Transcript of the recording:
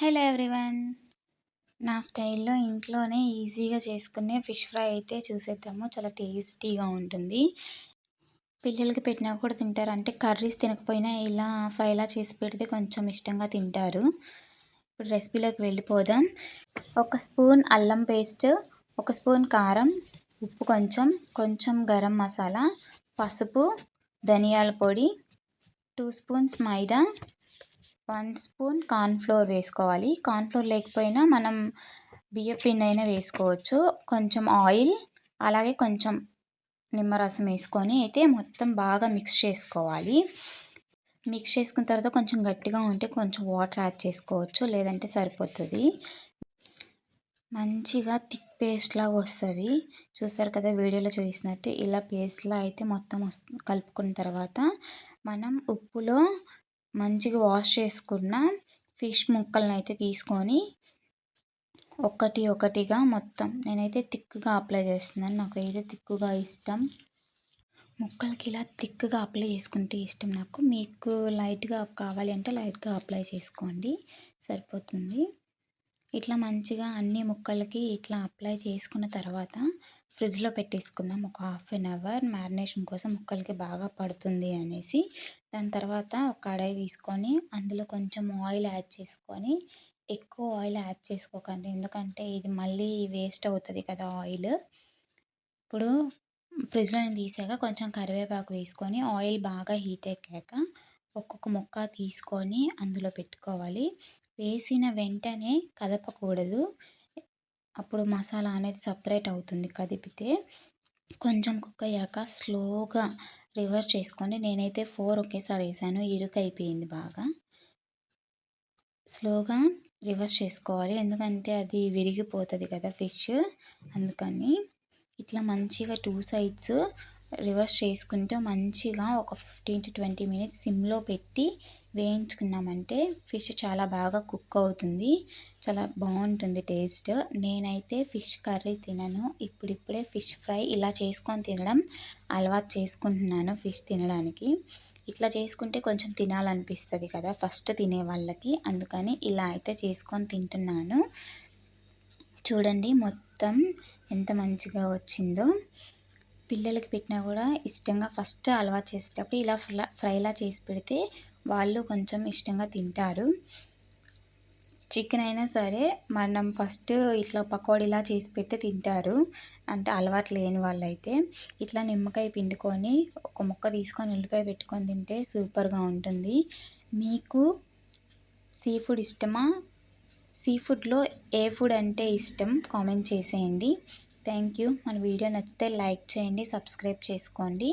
Hello everyone. నా స్టైల్‌లో ఇంట్లోనే ఈజీగా చేసుకునే ఫిష్ ఫ్రై అయితే చూసేద్దాము. చాలా టేస్టీగా ఉంటుంది. పిల్లలకి పెట్టినా కూడా తింటారు. అంటే కర్రీస్ తినకపోయినా ఇలా ఫ్రైలా చేసి పెడితే కొంచెం ఇష్టంగా తింటారు. ఇప్పుడు రెసిపీలోకి వెళ్ళిపోదాం. ఒక స్పూన్ అల్లం పేస్ట్, ఒక స్పూన్ కారం, ఉప్పు కొంచెం, కొంచెం గరం మసాలా, పసుపు, ధనియాల పొడి, 2 స్పూన్స్ మైదా, 1 స్పూన్ కార్న్‌ఫ్లోర్ వేసుకోవాలి. కార్న్‌ఫ్లోర్ లేకపోయినా మనం బియ్యపిండి అయినా వేసుకోవచ్చు. కొంచెం ఆయిల్, అలాగే కొంచెం నిమ్మరసం వేసుకొని అయితే మొత్తం బాగా మిక్స్ చేసుకోవాలి. మిక్స్ చేసుకున్న తర్వాత కొంచెం గట్టిగా ఉంటే కొంచెం వాటర్ యాడ్ చేసుకోవచ్చు, లేదంటే సరిపోతుంది. మంచిగా థిక్ పేస్ట్ లాగా వస్తుంది. చూసారు కదా వీడియోలో చూసినట్టు ఇలా పేస్ట్లా అయితే మొత్తం కలుపుకున్న తర్వాత మనం ఉప్పులో మంచిగా వాష్ చేసుకున్న ఫిష్ ముక్కలను అయితే తీసుకొని ఒకటి ఒకటిగా మొత్తం నేనైతే థిక్గా అప్లై చేస్తున్నాను. నాకైతే థిక్గా ఇష్టం. ముక్కలకి ఇలా థిక్గా అప్లై చేసుకుంటే ఇష్టం నాకు. మీకు లైట్గా కావాలి అంటే లైట్గా అప్లై చేసుకోండి, సరిపోతుంది. ఇట్లా మంచిగా అన్ని ముక్కలకి ఇట్లా అప్లై చేసుకున్న తర్వాత ఫ్రిడ్జ్లో పెట్టేసుకుందాం ఒక హాఫ్ అన్ అవర్ మ్యారినేషన్ కోసం, ముక్కలకి బాగా పడుతుంది అనేసి. దాని తర్వాత ఒక కడాయి తీసుకొని అందులో కొంచెం ఆయిల్ యాడ్ చేసుకొని, ఎక్కువ ఆయిల్ యాడ్ చేసుకోకండి ఎందుకంటే ఇది మళ్ళీ వేస్ట్ అవుతుంది కదా ఆయిల్. ఇప్పుడు ఫ్రిడ్జ్లో నేను తీసాక కొంచెం కరివేపాకు వేసుకొని ఆయిల్ బాగా హీట్ ఎక్కాక ఒక్కొక్క ముక్క తీసుకొని అందులో పెట్టుకోవాలి. వేసిన వెంటనే కదపకూడదు, అప్పుడు మసాలా అనేది సపరేట్ అవుతుంది కదిపితే. కొంచెం కుక్ అయ్యాక స్లోగా రివర్స్ చేసుకొని, నేనైతే 4 ఒకేసారి వేసాను, ఇరుకైపోయింది బాగా. స్లోగా రివర్స్ చేసుకోవాలి ఎందుకంటే అది విరిగిపోతుంది కదా ఫిష్, అందుకని. ఇట్లా మంచిగా 2 సైడ్స్ రివర్స్ చేసుకుంటే మంచిగా ఒక 15-20 మినిట్స్ సిమ్లో పెట్టి వేయించుకున్నామంటే ఫిష్ చాలా బాగా కుక్ అవుతుంది, చాలా బాగుంటుంది టేస్ట్. నేనైతే ఫిష్ కర్రీ తినను, ఇప్పుడిప్పుడే ఫిష్ ఫ్రై ఇలా చేసుకొని తినడం అలవాటు చేసుకుంటున్నాను ఫిష్ తినడానికి. ఇట్లా చేసుకుంటే కొంచెం తినాలనిపిస్తుంది కదా ఫస్ట్ తినే వాళ్ళకి, అందుకని ఇలా అయితే చేసుకొని తింటున్నాను. చూడండి మొత్తం ఎంత మంచిగా వచ్చిందో. పిల్లలకి పెట్టినా కూడా ఇష్టంగా ఫస్ట్ అలవాటు చేసేటప్పుడు ఇలా ఫ్రైలా చేసి పెడితే వాళ్ళు కొంచెం ఇష్టంగా తింటారు. చికెన్ అయినా సరే మనం ఫస్ట్ ఇట్లా పకోడీలా చేసి పెడితే తింటారు, అంటే అలవాటు లేని వాళ్ళైతే. ఇట్లా నిమ్మకాయ పిండుకొని ఒక ముక్క తీసుకొని ఉల్లిపాయ పెట్టుకొని తింటే సూపర్గా ఉంటుంది. మీకు సీ ఫుడ్ ఇష్టమా? సీ ఫుడ్లో ఏ ఫుడ్ అంటే ఇష్టం కామెంట్ చేసేయండి. Thank you. మన వీడియో నచ్చితే లైక్ చేయండి, సబ్స్క్రైబ్ చేసుకోండి.